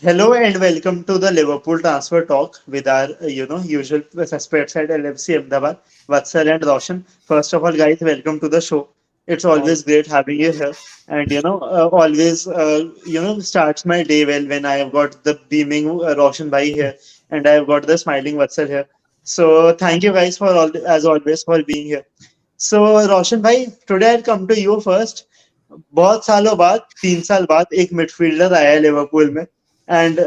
Hello and welcome to the Liverpool transfer talk with our, usual suspects at LFC Ahmedabad, Vatsal and Roshan. First of all, guys, welcome to the show. It's Thank always great having you here, and always starts my day well when I have got the beaming Roshan bhai here, and I have got the smiling Vatsal here. So thank you guys for all as always for being here. So Roshan भाई today I come to you first बहुत सालों बाद 3 साल बाद एक midfielder आया है Liverpool में एंड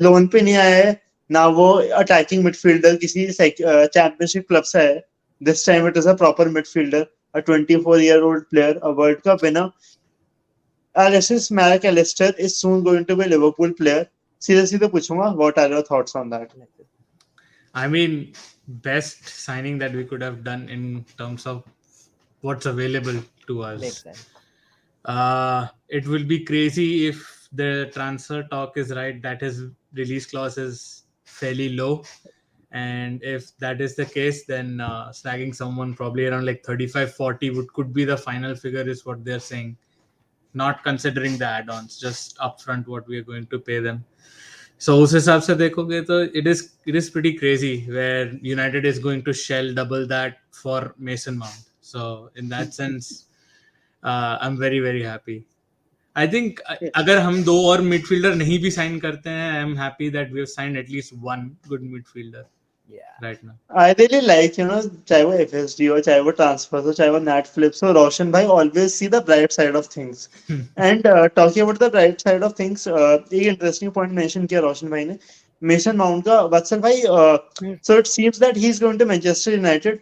लोन पे नहीं आया है ना वो अटैकिंग मिडफील्डर किसी चैंपियनशिप क्लब से है this time it is a proper midfielder a 24-year-old player, a World Cup winner. Alexis MacAllister is soon going to be a Liverpool player. सीधे सीधे पूछूंगा, what are your thoughts on that? I mean, best signing that we could have done in terms of what's available to makes us. sense. It will be crazy if the transfer talk is right that his release clause is fairly low. And if that is the case, then snagging someone probably around like 35-40 could be the final figure, is what they're saying. Not considering the add-ons, just upfront what we are going to pay them. So उस हिसाब से देखोगे तो it is pretty crazy where United is going to shell double that for Mason Mount. So in that sense, I'm very very happy. I think अगर हम दो और midfielder नहीं भी sign करते हैं, I'm happy that we have signed at least one good midfielder Yeah. right now. I really like, चाहे वो FSD हो, चाहे वो transfer हो, चाहे वो net flips हो, रोशन भाई always see the bright side of things. And talking about the bright side of things, एक interesting point mention किया रोशन भाई ने, Mason Mount का, वत्सल भाई, so it seems that he's going to Manchester United.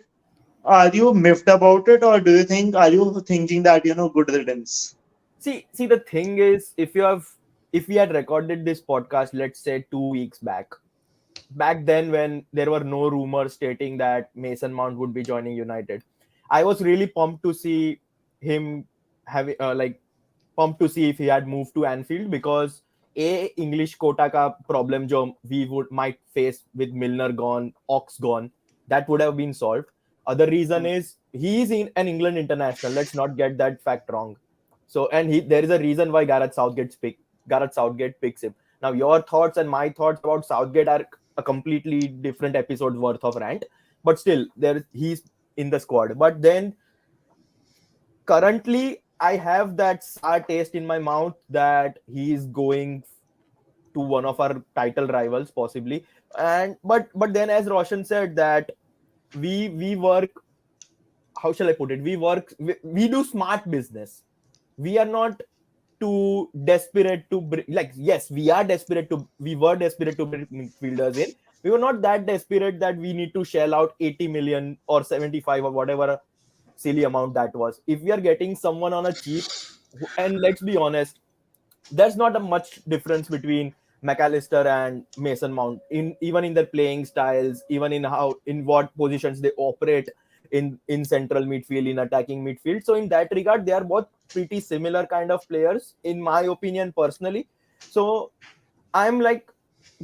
Are you miffed about it, or are you thinking that, good riddance? See, the thing is, if we had recorded this podcast, let's say 2 weeks back then when there were no rumors stating that Mason Mount would be joining United, I was really pumped to see him having pumped to see if he had moved to Anfield because English quota ka problem jo we might face with Milner gone, Ox gone, that would have been solved. Other reason is he is in an England international. Let's not get that fact wrong. So and there is a reason why Gareth Southgate picks him. Now your thoughts and my thoughts about Southgate are a completely different episode's worth of rant, but still he's in the squad. But then currently I have that sour taste in my mouth that he's going to one of our title rivals possibly. And but then as Roshan said that we work, how shall I put it, we do smart business. We are not too desperate to bring, like, yes, we were desperate to bring midfielders in. We were not that desperate that we need to shell out 80 million or 75 or whatever silly amount that was. If we are getting someone on a cheap, and let's be honest, there's not a much difference between MacAllister and Mason Mount even in their playing styles, even in what positions they operate in central midfield, in attacking midfield. So in that regard, they are both pretty similar kind of players, in my opinion, personally. So I'm like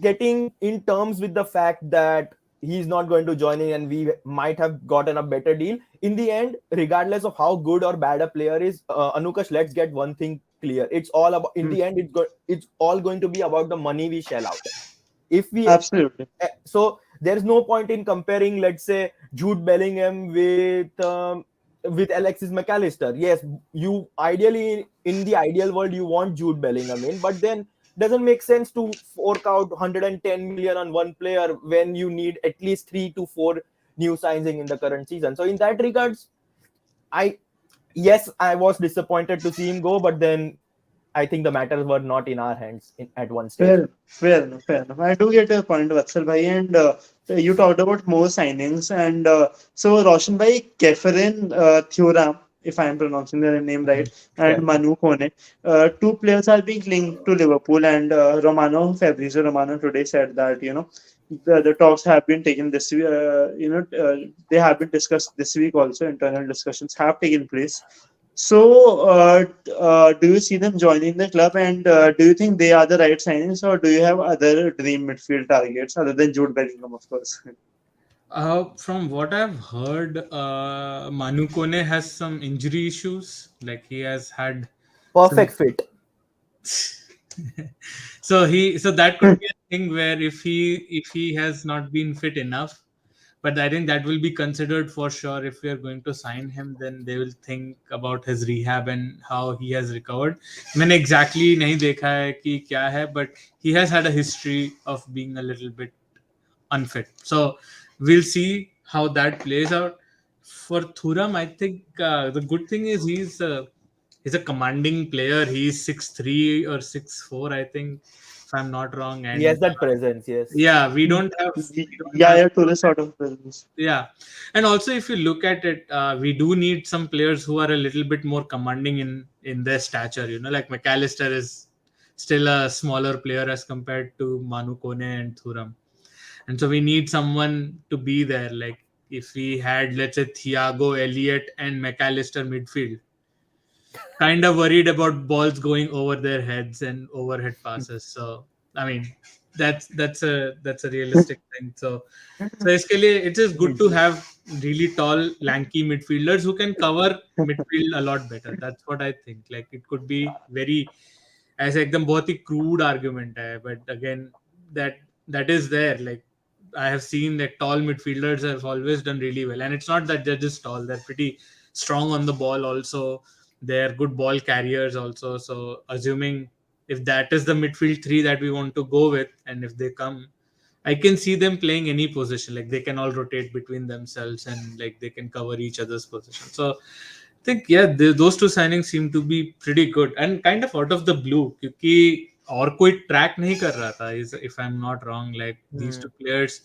getting in terms with the fact that he's not going to join in and we might have gotten a better deal. In the end, regardless of how good or bad a player is, Anukash, let's get one thing clear. It's all about, in the end, it's all going to be about the money we shell out. If we Absolutely. So there's no point in comparing, let's say, Jude Bellingham with Alexis MacAllister. Yes, you ideally, in the ideal world, you want Jude Bellingham in, but then doesn't make sense to fork out 110 million on one player when you need at least 3 to 4 new signings in the current season. So in that regards, I was disappointed to see him go, but then I think the matters were not in our hands at one stage. Fair enough. I do get your point, Vatsal bhai, and you talked about more signings, and so Roshan bhai, Kephrèn, Thuram, if I am pronouncing their name right, and Yeah. Manu Koné, two players are being linked to Liverpool, and Fabrizio Romano today said that the talks have been taken this week. They have been discussed this week also. Internal discussions have taken place. So, do you see them joining the club, and do you think they are the right signings, or do you have other dream midfield targets other than Jude Bellingham, of course? From what I've heard, Manu Kone has some injury issues. Like he has had some. Perfect fit. So that could be a thing where if he has not been fit enough, but I think that will be considered for sure. If we are going to sign him, then they will think about his rehab and how he has recovered. मैंने exactly नहीं देखा है कि क्या है, but he has had a history of being a little bit unfit. So we'll see how that plays out. For Thuram, I think the good thing is he's a commanding player. He's 6'3" or 6'4", I think, if I'm not wrong. He has And that presence, yes. yeah, we Mm. don't have we don't Yeah, have yeah, to this sort of business. yeah. And also, if you look at it, we do need some players who are a little bit more commanding in their stature. Like McAllister is still a smaller player as compared to Manu, Koné, and Thuram, and so we need someone to be there. Like if we had, let's say, Thiago, Elliott, and McAllister midfield, kind of worried about balls going over their heads and overhead passes. So I mean, that's a realistic thing. So इसके लिए it is good to have really tall, lanky midfielders who can cover midfield a lot better. That's what I think. Like it could be very ऐसे एकदम बहुत ही crude argument है, but again that is there. Like I have seen that tall midfielders have always done really well, and it's not that they're just tall; they're pretty strong on the ball. Also, they're good ball carriers. Also, so assuming if that is the midfield three that we want to go with, and if they come, I can see them playing any position. Like they can all rotate between themselves, and like they can cover each other's position. So I think yeah, those two signings seem to be pretty good and kind of out of the blue. क्योंकि और कोई track नहीं कर रहा था. If I'm not wrong, like these two players,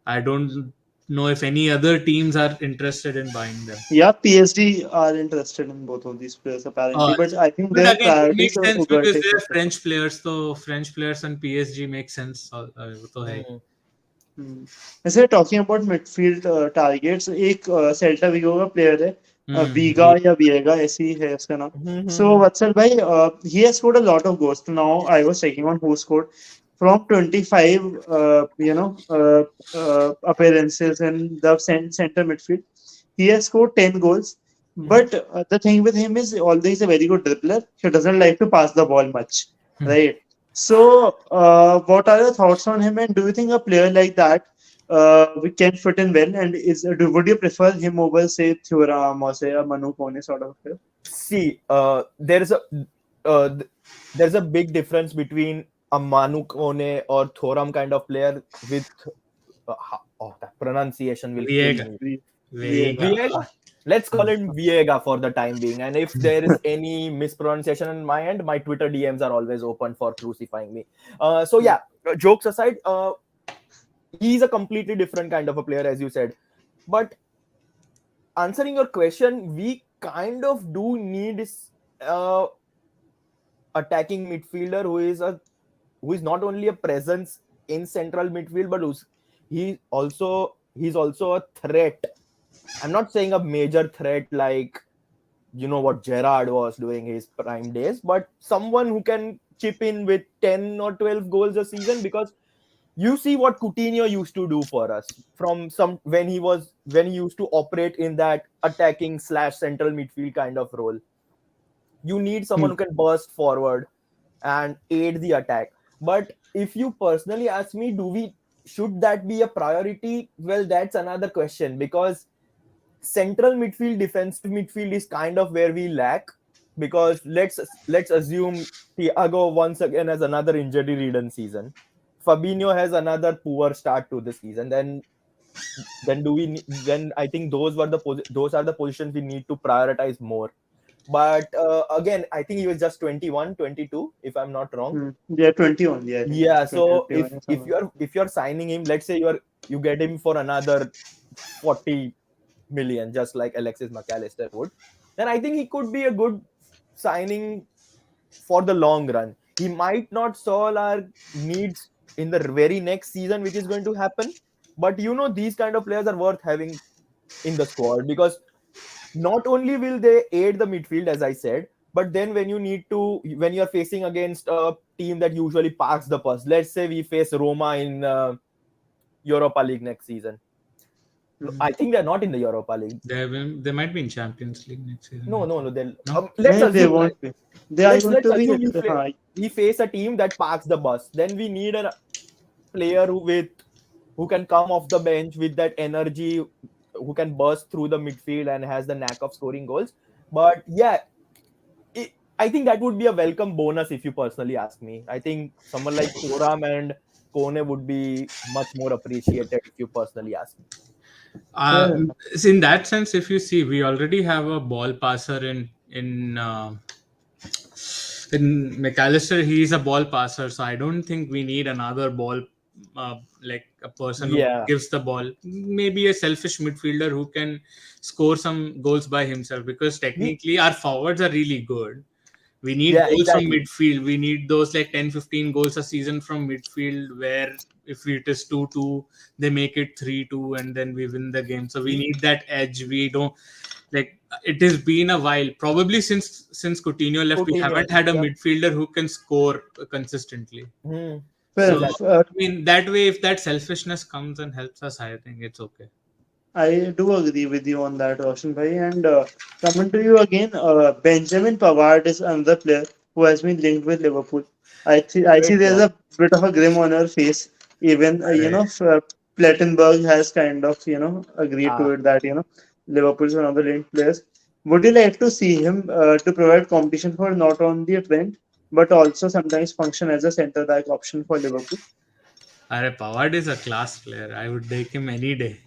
I don't know if any other teams are interested in buying them. Yeah, PSG are interested in both of these players apparently, Uh, but I think but their again, it priorities makes are sense because Ugarte. they're French players. So French players and PSG make sense. वो तो है. वैसे talking about midfield targets एक Celta विगो का player है वीगा Hmm. या विएगा ऐसी है उसका नाम सो Mm-hmm. वत्सल भाई he has scored a lot of goals now I was checking on who scored from 25 appearances in the center midfield he has scored 10 goals but the thing with him is although he's a very good dribbler he doesn't like to pass the ball much right so, what are your thoughts on him? And do you think a player like that we can fit in well? And would you prefer him over, say, Thuram or say a Manu Koné sort of player? See, there's a big difference between a Manu Kone or Thuram kind of player with that pronunciation will kill Viega. me. Viega. Viega. Let's call it Viega for the time being. And if there is any mispronunciation on my end, my Twitter DMs are always open for crucifying me. So yeah, jokes aside, he's a completely different kind of a player, as you said. But answering your question, we kind of do need attacking midfielder who is not only a presence in central midfield, but he's also a threat. I'm not saying a major threat like what Gerrard was doing his prime days, but someone who can chip in with 10 or 12 goals a season, because you see what Coutinho used to do for us from when he used to operate in that attacking / central midfield kind of role. You need someone who can burst forward and aid the attack. But if you personally ask me, should that be a priority? Well, that's another question, because central midfield, defensive midfield is kind of where we lack. Because let's assume Thiago once again has another injury-ridden season. Fabinho has another poor start to the season. Then I think those are the positions we need to prioritize more. But again, I think he was just 21, 22, if I'm not wrong. Yeah, 21. Yeah, I think Yeah. it's 20, So 21 or something. if you're signing him, let's say you get him for another 40 million, just like Alexis MacAllister would, then I think he could be a good signing for the long run. He might not solve our needs in the very next season, which is going to happen. But these kind of players are worth having in the squad, because not only will they aid the midfield, as I said, but then when you're facing against a team that usually parks the bus, let's say we face Roma in Europa League next season, I think they're not in the Europa League. They might be in Champions League next season. No. They'll, No? let's No, they assume. won't be. They are going Let's to be. assume we face a team that parks the bus. Then we need a player who can come off the bench with that energy, who can burst through the midfield and has the knack of scoring goals. But yeah, I think that would be a welcome bonus if you personally ask me. I think someone like Thuram and Koné would be much more appreciated if you personally ask me. Uh, in that sense, if you see, we already have a ball passer in McAllister. He's a ball passer, so I don't think we need another ball, like a person who Yeah. gives the ball. Maybe a selfish midfielder who can score some goals by himself, because technically our forwards are really good. We need Yeah, goals from exactly. midfield. We need those like 10-15 goals a season from midfield, where if it is 2-2, they make it 3-2 and then we win the game. So we need that edge. We don't, like, it has been a while, probably since Coutinho left, we Coutinho, haven't had a yeah. midfielder who can score consistently. Hmm. Well, So I mean, that way, if that selfishness comes and helps us, I think it's okay. I do agree with you on that, Roshan bhai. And coming to you again, Benjamin Pavard is another player who has been linked with Liverpool. I see Great there's one. a bit of a grim on her face. Even Plettenberg has kind of agreed to Ah, it that Liverpool is one of the linked players. Would you like to see him to provide competition for not only a Trent but also sometimes function as a centre back option for Liverpool? Pavard is a class player. I would take him any day,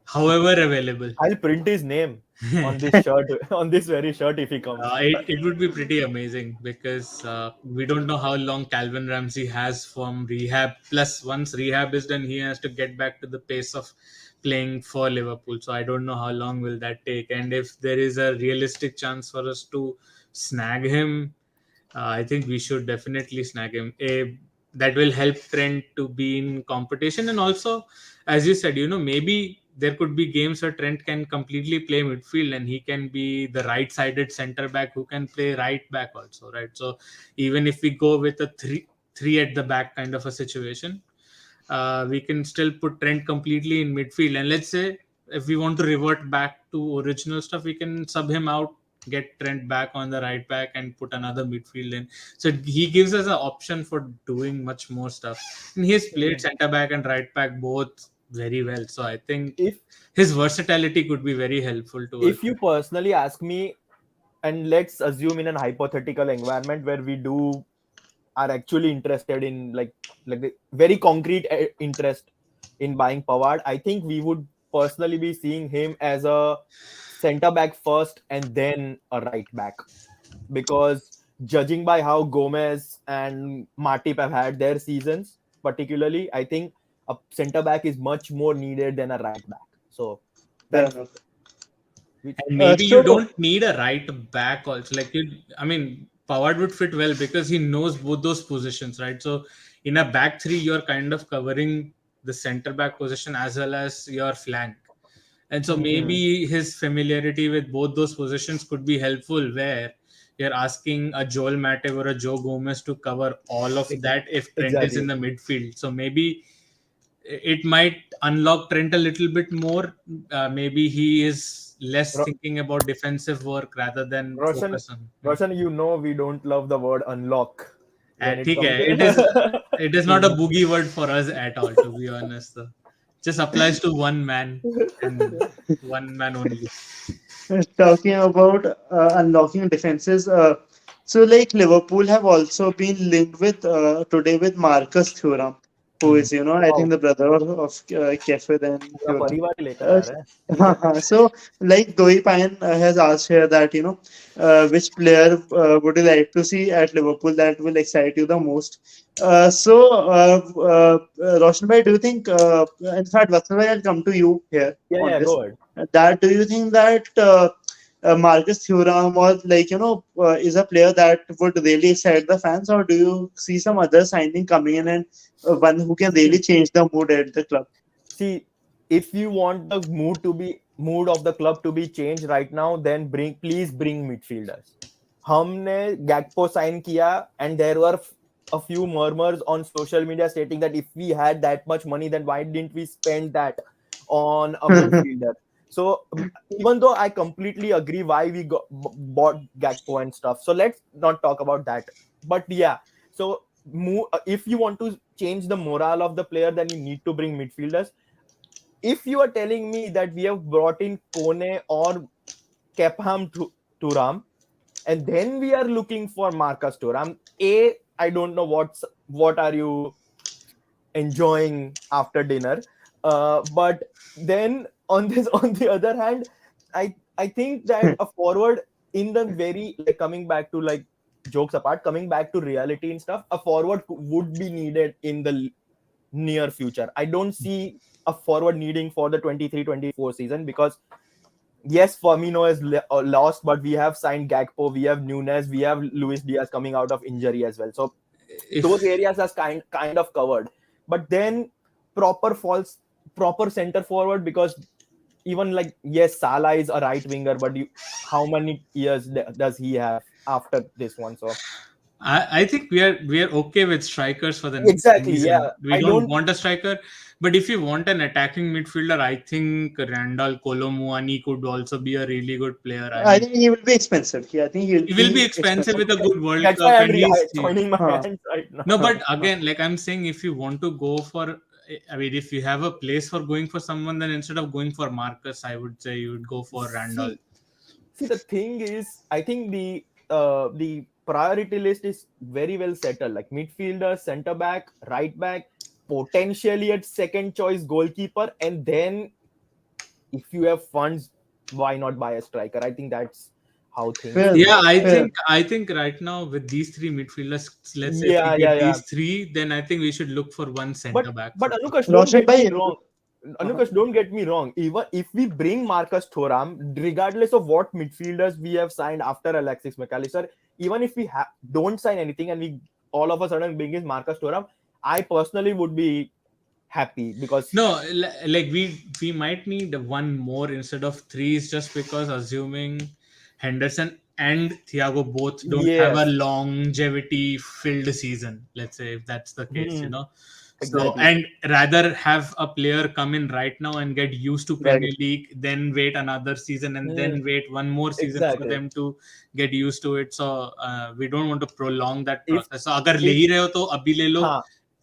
however available. I'll print his name on this shirt, on this very shirt if he comes. It would be pretty amazing, because we don't know how long Calvin Ramsey has from rehab. Plus, once rehab is done, he has to get back to the pace of playing for Liverpool. So I don't know how long will that take. And if there is a realistic chance for us to snag him, I think we should definitely snag him. That will help Trent to be in competition, and also, as you said, maybe there could be games where Trent can completely play midfield and he can be the right-sided centre back who can play right back also, right? So even if we go with a three at the back kind of a situation, we can still put Trent completely in midfield. And let's say if we want to revert back to original stuff, we can sub him out, get Trent back on the right back, and put another midfield in. So he gives us an option for doing much more stuff. And he has played centre back and right back both very well. So I think If his versatility could be very helpful to us. if you personally ask me, and let's assume in an hypothetical environment where we are actually interested in like the very concrete interest in buying Pavard, I think we would personally be seeing him as a centre back first and then a right back, because judging by how Gomez and Matip have had their seasons, particularly, I think a centre back is much more needed than a right back. So Fair that's enough. And maybe you So don't need a right back also. I mean, Pavard would fit well because he knows both those positions, right? So in a back three, you're kind of covering the center back position as well as your flank. And so maybe his familiarity with both those positions could be helpful, where you're asking a Joel Matip or a Joe Gomez to cover all of that if Trent is in exactly. the midfield. So maybe it might unlock Trent a little bit more. Maybe he is less Ro- thinking about defensive work rather than Roshan, focus on. Roshan, we don't love the word unlock when it ठीक comes है. to. It is not a boogie word for us at all, to be honest. Though. Just applies to one man and one man only. talking about unlocking defenses, so like Liverpool have also been linked with today with Marcus Thuram, who is I think Wow, the brother of Kephrèn and पूरा Thuram. परिवार ही लेकर Uh, आ रहा है. so like Doi Payan has asked here that which player would you like to see at Liverpool that will excite you the most? Roshan bhai, do you think? In fact, Vatsal bhai, I'll come to you here on Yeah, this. go ahead. That do you think that Marcus Thuram or is a player that would really excite the fans, or do you see some other signing coming in and one who can really change the mood at the club? See, if you want the mood of the club to be changed right now, then please bring midfielders. हमने Gakpo sign किया, and there were a few murmurs on social media stating that if we had that much money, then why didn't we spend that? on a midfielder. So even though I completely agree why we bought Gakpo and stuff, so let's not talk about that. But yeah, so if you want to change the morale of the player, then you need to bring midfielders. If you are telling me that we have brought in Koné or Kephrèn to Thuram, and then we are looking for Marcus Thuram, I don't know what are you enjoying after dinner, but then on the other hand, I think that a forward in the very, like, coming back to, like, jokes apart, coming back to reality and stuff, a forward would be needed in the near future. I don't see a forward needing for the 23-24 season, because yes, Firmino is lost, but we have signed Gakpo, we have Nunes, we have Luis Diaz coming out of injury as well. So those areas are kind of covered. But then proper center forward, because even, like, yes, Salah is a right winger, but how many years does he have after this one? So I think we are okay with strikers for the next exactly, season. yeah. We don't want a striker, but if you want an attacking midfielder, I think Randall Kolomuani could also be a really good player. I think he will be expensive. Yeah, I think He will be expensive with a good World That's Cup, why I'm and he's joining my hands right now. no. But again, like I'm saying, if you want to go for, I mean, if you have a place for going for someone, then instead of going for Marcus, I would say you would go for Randall. See, the thing is, I think the priority list is very well settled. Like midfielder, centre back, right back, potentially at second choice goalkeeper, and then if you have funds, why not buy a striker? I think that's how things. Yeah, I think right now with these three midfielders, let's say if we get these three, then I think we should look for one centre back. But Anukash, don't get me wrong. Anukash, don't get me wrong. Even if we bring Marcus Thuram, regardless of what midfielders we have signed after Alexis MacAllister, even if we don't sign anything and we all of a sudden bring in Marcus Thuram, I personally would be happy, because no, like we might need one more instead of three, is just because assuming Henderson and Thiago both don't have a longevity filled season, let's say, if that's the case, Exactly. So, and rather have a player come in right now and get used to Premier League, then wait another season and then wait one more season for them to get used to it. So we don't want to prolong that process. So अगर ले ही रहे हो तो अभी ले लो,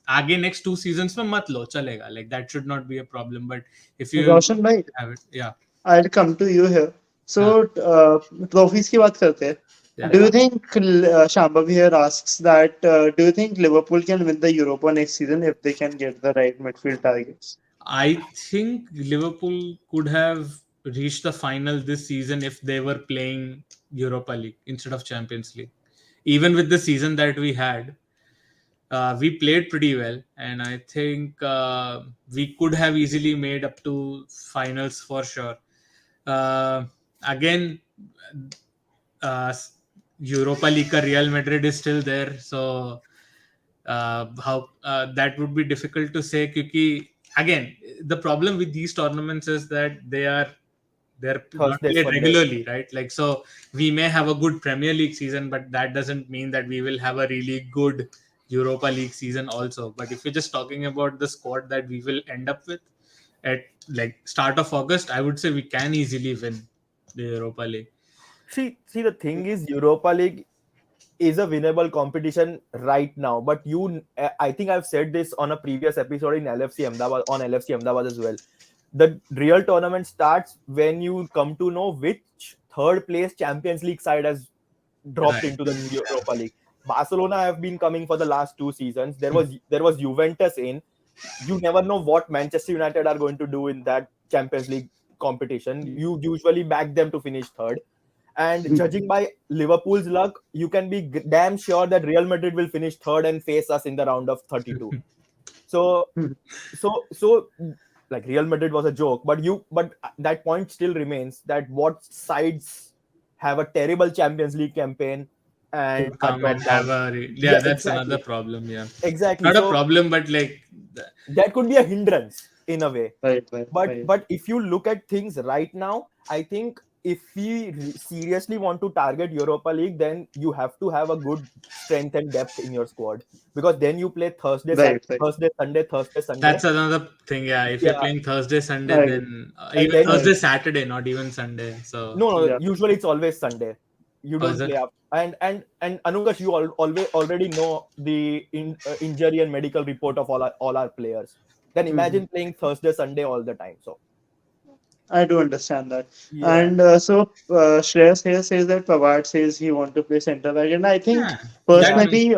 आगे next 2 seasons में मत लो, चलेगा. Like that should not be a problem. But if you Roshan bhai, have it, yeah, I'll come to you here. So trophies की बात करते हैं. Do you think Shambhav here asks that? Do you think Liverpool can win the Europa next season if they can get the right midfield targets? I think Liverpool could have reached the final this season if they were playing Europa League instead of Champions League. Even with the season that we had, we played pretty well, and I think we could have easily made up to finals for sure. Again, Europa League ka Real Madrid is still there, so how that would be difficult to say. Because again, the problem with these tournaments is that they're not played regularly, right? Like, so we may have a good Premier League season, but that doesn't mean that we will have a really good Europa League season also. But if you're just talking about the squad that we will end up with at like start of August, I would say we can easily win the Europa League. See, the thing is, Europa League is a winnable competition right now. But I think I've said this on a previous episode in LFC Ahmedabad as well. The real tournament starts when you come to know which third place Champions League side has dropped into the Europa League. Barcelona have been coming for the last 2 seasons. There was Juventus in. You never know what Manchester United are going to do in that Champions League competition. You usually back them to finish third. And judging by Liverpool's luck, you can be damn sure that Real Madrid will finish third and face us in the round of 32. So like Real Madrid was a joke, but that point still remains, that what sides have a terrible Champions League campaign and come and have that's another problem. Yeah, exactly. Not a problem, but like that could be a hindrance in a way. Right. But if you look at things right now, I think if we seriously want to target Europa League, then you have to have a good strength and depth in your squad, because then you play Right, right. Thursday, Sunday, Thursday, Sunday. That's another thing. Yeah, if you're Yeah, playing Thursday, Sunday, I agree. then and even then I Thursday, agree. Saturday, not even Sunday. So, no, Yeah. usually it's always Sunday. You oh, is don't it? play up. And Anukash, you always already know the injury and medical report of all our players. Then Mhm. imagine playing Thursday, Sunday all the time. So I do understand that. yeah, And Shreyas here says that Pavard says he want to play centre back, and I think Yeah, that yeah, makes. personally,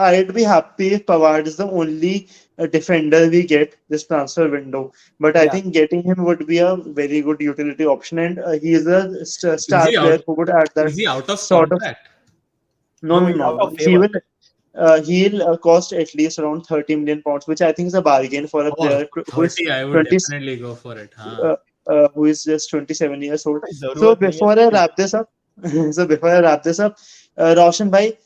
I'd be happy if Pavard is the only defender we get this transfer window. But I yeah. think getting him would be a very good utility option, and he is a Is star he player out? who would add that Is he out of sort of. contract? No, No, no, he's no, out no. of favor. He'll cost at least around 30 million pounds, which I think is a bargain for a Oh, player who is 30, I would 20, definitely go for it. Huh? uh, who is just 27 years old. कोई So जरूरत नहीं है before I लेकिन wrap this up, Roshan bhai,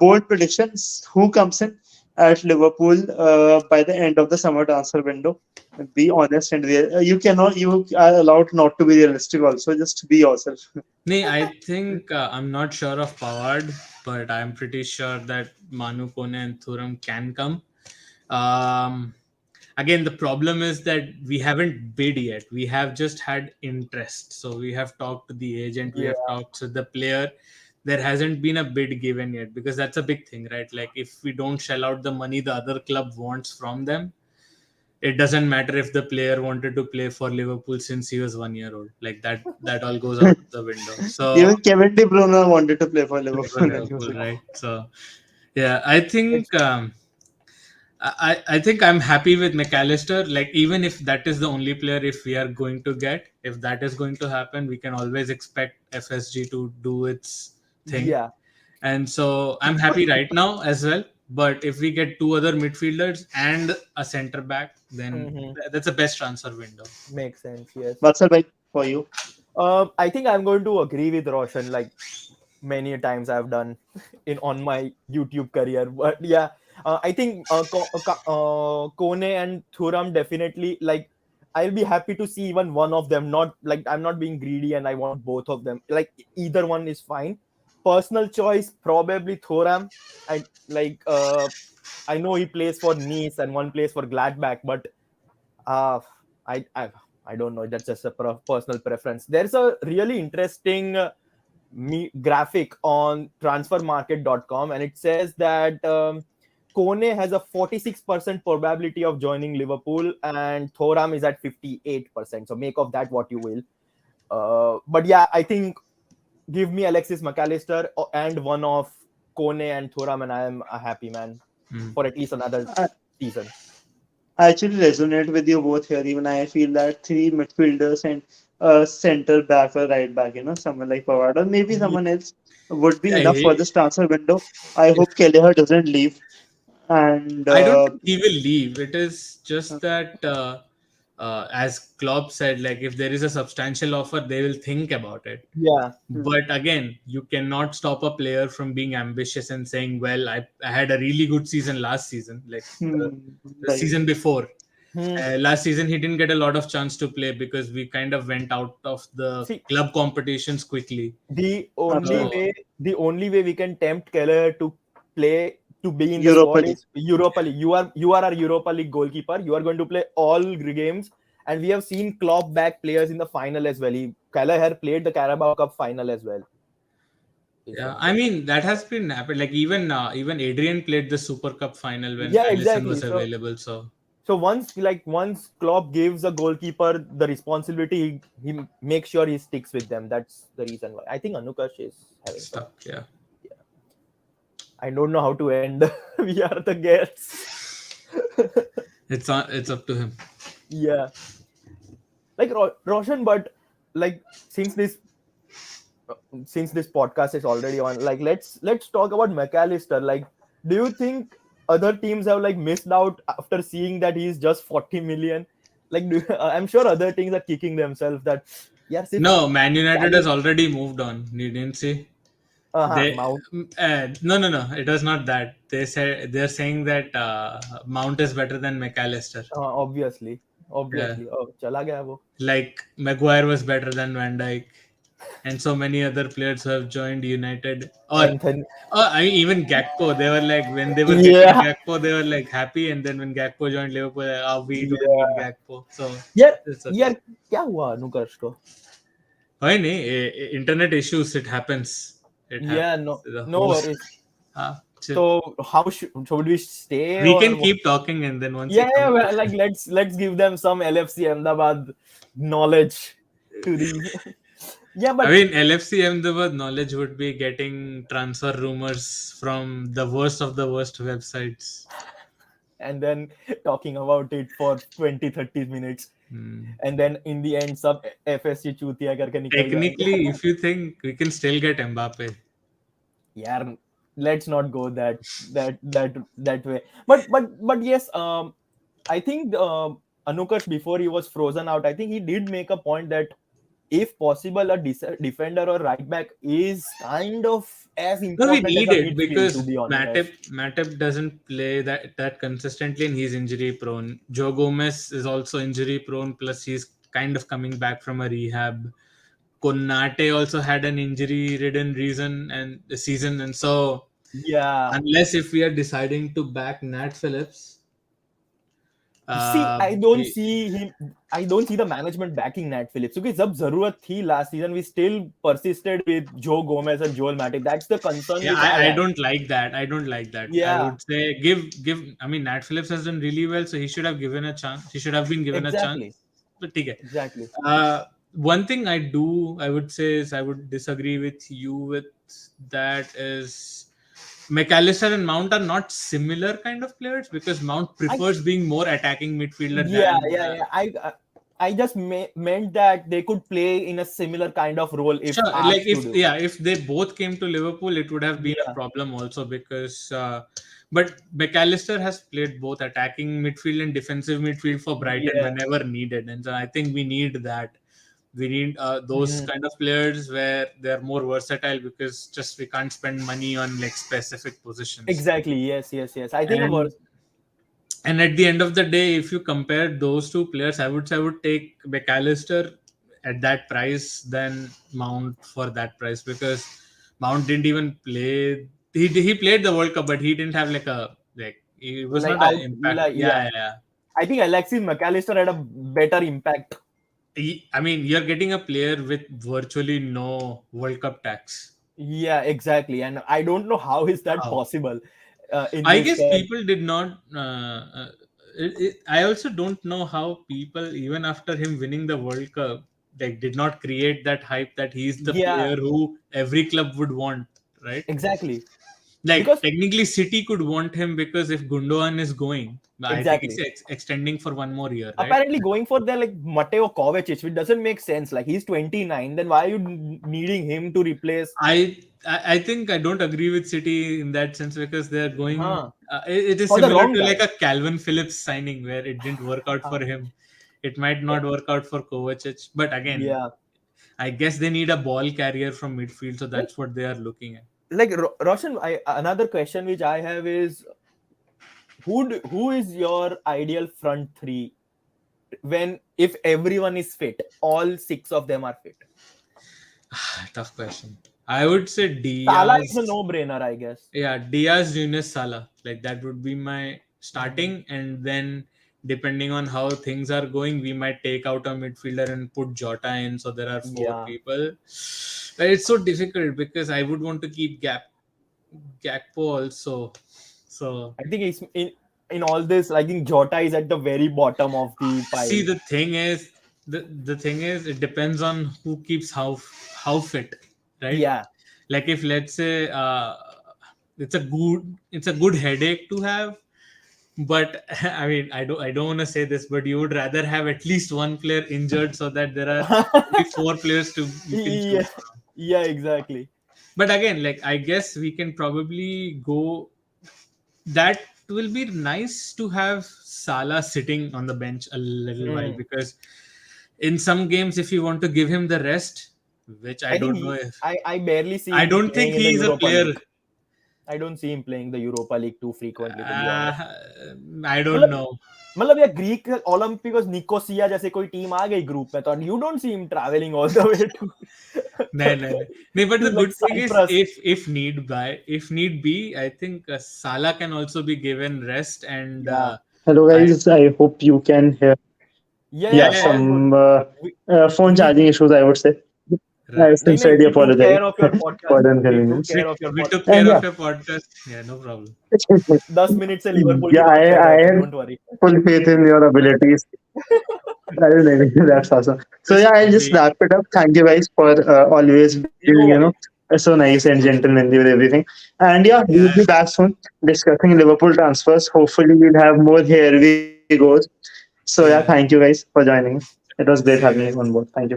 bold predictions. Who comes in at Liverpool by the end of the summer transfer window? Be honest and real. You cannot. You are allowed not to be realistic. Also, just be yourself. Nee, I think I'm not sure of Pavard, but I'm pretty sure that Manu, Koné, and Thuram can come. Um, Again, the problem is that we haven't bid yet. We have just had interest. So we have talked to the agent, we have yeah, talked to the player. There hasn't been a bid given yet because that's a big thing, right? Like if we don't shell out the money the other club wants from them, it doesn't matter if the player wanted to play for Liverpool since he was 1 year old. Like that all goes out the window. So Even Kevin De Bruyne wanted to play for play for Liverpool, and he was Liverpool, like, right? So yeah, I it's think I think I'm happy with McAllister. Like even if that is the only player, if we are going to get, if that is going to happen, we can always expect FSG to do its thing. yeah. And so I'm happy right now as well. But if we get two other midfielders and a centre back, then Hmm. that's the best transfer window. Makes sense. Yes. "What's up, for you?" I think I'm going to agree with Roshan, like many times I've done in on my YouTube career. But yeah, I think Kone and Thuram definitely, like, I'll be happy to see even one of them. Not like I'm not being greedy and I want both of them. Like either one is fine. Personal choice probably Thuram. I like I know he plays for Nice and one plays for Gladbach, but uh, I I I don't know. That's just a personal preference. There's a really interesting graphic on transfermarket.com, and it says that Kone has a 46% probability of joining Liverpool and Thuram is at 58%. So make of that what you will. But yeah, I think give me Alexis MacAllister and one of Kone and Thuram, and I am a happy man Mm. for at least another I, season. I actually resonate with you both here. Even I feel that three midfielders and a center back or right back, someone like Pavard or maybe Yeah, someone else would be Yeah, enough for this transfer window. I if hope Kelleher doesn't leave. And I don't think he will leave. It is just that, as Klopp said, like if there is a substantial offer, they will think about it. yeah, hmm, But again, you cannot stop a player from being ambitious and saying, "Well, I had a really good season last season, like the right. season before. hmm. Last season, he didn't get a lot of chance to play because we kind of went out of the See, club competitions quickly. the only So Absolutely. way the only way we can tempt Keller to play to be in the Europa squad League. is Europa League. You are our Europa League goalkeeper. You are going to play all games, and we have seen Klopp back players in the final as well. Keller had played the Carabao Cup final as well. yeah, I mean that has been happened. Like even Adrian played the Super Cup final when Yeah, Allison exactly. was So available. So once Klopp gives a goalkeeper the responsibility, he makes sure he sticks with them. That's the reason why I think Anukash is having some. stuck. Yeah. I don't know how to end. We are the guests. It's up to him. Yeah, like Roshan, but like since this podcast is already on, like let's talk about McAllister. Like, do you think other teams have like missed out after seeing that he's just 40 million? Like, I'm sure other teams are kicking themselves that yes, if No, Man United has 40, already moved on. You didn't see? They Mount. no. It was not that. They're saying that Mount is better than McAllister. Obviously, Yeah, obviously. Oh, chala gaya wo. like Maguire was better than Van Dijk. and so many other players who have joined United. Anthony. I mean, even Gakpo, they were like, when they were getting Yeah, Gakpo, they were like happy, and then when Gakpo joined Liverpool, like, oh, we don't need yeah, Gakpo. So यार it's okay. यार क्या हुआ अनुकर्ष को? Why nahi? Internet issues, it happens. It Yeah, happens. no, The no host. worries. Chill. So how should we stay We or can what? keep talking, and then once Yeah, he yeah, comes well, back. like let's give them some LFC Ahmedabad knowledge to the yeah, I but mean, LFC Ahmedabad knowledge would be getting transfer rumors from the worst of the worst websites. and then talking about it for 20-30 minutes, Hmm. and then in the end सब FSC चूतिया करके निकल जाएंगे. Technically, if you think we can still get Mbappe, यार, let's not go that way. But yes, I think Anukarsh, before he was frozen out, I think he did make a point that if possible, a defender or right back is kind of as no, we important as need a it midfield, to because be honest. Matip doesn't play that consistently, and he's injury prone. Joe Gomez is also injury prone. Plus, he's kind of coming back from a rehab. Konate also had an injury-ridden reason and the season, and so Yeah. unless if we are deciding to back Nat Phillips, See, uh, I don't we, see him. I don't see the management backing Nat Phillips. Because जब जरूरत थी last season, we still persisted with Joe Gomez and Joel Matip. That's the concern yeah, which I I have. don't like that. I don't like that. I Yeah, would say give. I mean, Nat Phillips has done really well, so he should have given a chance. He should have been given a chance. exactly, But okay. exactly. One thing I would say is I would disagree with you with that is McAllister and Mount are not similar kind of players because Mount I prefers being more attacking midfielder Yeah, than yeah, yeah. I just meant that they could play in a similar kind of role if sure. Like asked to do. if they both came to Liverpool, it would have been a Yeah, problem also because. But McAllister has played both attacking midfield and defensive midfield for Brighton yeah. whenever needed, and so I think we need that. We need those Mhm. kind of players where they're more versatile because just we can't spend money on like specific positions. Exactly. Yes, yes, yes. I think And at the end of the day, if you compare those two players, I would take McAllister at that price than Mount for that price because Mount didn't even play. He played the World Cup, but he didn't have like a like. It was like not an out, impact. like Yeah, yeah. yeah, yeah. I think Alexis MacAllister had a better impact. I mean, you're getting a player with virtually no World Cup tax. Yeah, exactly. And I don't know how is that How? possible in I this guess squad. people did not. I also don't know how people, even after him winning the World Cup, like did not create that hype that he's the Yeah, player who every club would want, right? exactly. Like Because technically, City could want him because if Gundogan is going, I think it's exactly. extending for one more year, right? Apparently going for their like Mateo Kovacic, which doesn't make sense. Like he's 29, then why are you needing him to replace? I think I don't agree with City in that sense because they're going. Huh, It is for the similar wrong to like guy. a Calvin Phillips signing where it didn't work out for him. It might not work out for Kovacic, but again, Yeah, I guess they need a ball carrier from midfield, so like that's what they are looking at. Roshan. Another question which I have is who is your ideal front three when if everyone is fit, all six of them are fit? Tough question. I would say Salah is a Diaz. no-brainer, I guess. Yeah, Diaz, Nunes, Salah. Like that would be my Mhm. starting, and then depending on how things are going, we might take out a midfielder and put Jota in. So there are four Yeah, people. But it's so difficult because I would want to keep Gakpo also. So I think it's in all this. I think Jota is at the very bottom of the see, pile. the thing is, it depends on who keeps how fit, right? Yeah, Like if let's say it's a good headache to have, but I don't want to say this, but you would rather have at least one player injured so that there are only four players to you can yeah, choose from. yeah, exactly. But again, like I guess we can probably go. That will be nice to have Salah sitting on the bench a little while Hmm. because in some games, if you want to give him the rest, which I I think don't know if I barely see I him don't think playing in the he is a Europa player. League. I don't see him playing the Europa League too frequently, to be honest. Uh, I don't मतलब know. मतलब यार Greek Olympics Nicosia जैसे कोई team आ गई group में तो you don't see him travelling all the way to No, no, no. No, but the He's like good thing is, Cyprus. if need be, I think Salah can also be given rest, and Yeah, Hello, I guys. I hope you can hear. yeah, Yeah, yeah, yeah, yeah, all good. some We phone we charging issues, I would say. I right. nahi, nahi, sincerely we took apologize care of your for podcast. the We took inconvenience. care of your We took And care yeah, of your podcast. Yeah, no problem. 10 minutes से Liverpool की yeah, बात कर रहे I थे, have don't worry. full faith in your abilities. That's awesome. So yeah, I'll just We wrap it up. Thank you guys for always being, No worries. so nice and gentlemanly with everything. And yeah, we'll yeah, be back soon discussing Liverpool transfers. Hopefully, we'll have more here we goes. So yeah, thank yeah. you guys for joining. It was great See you having you guys. on board. Thank you.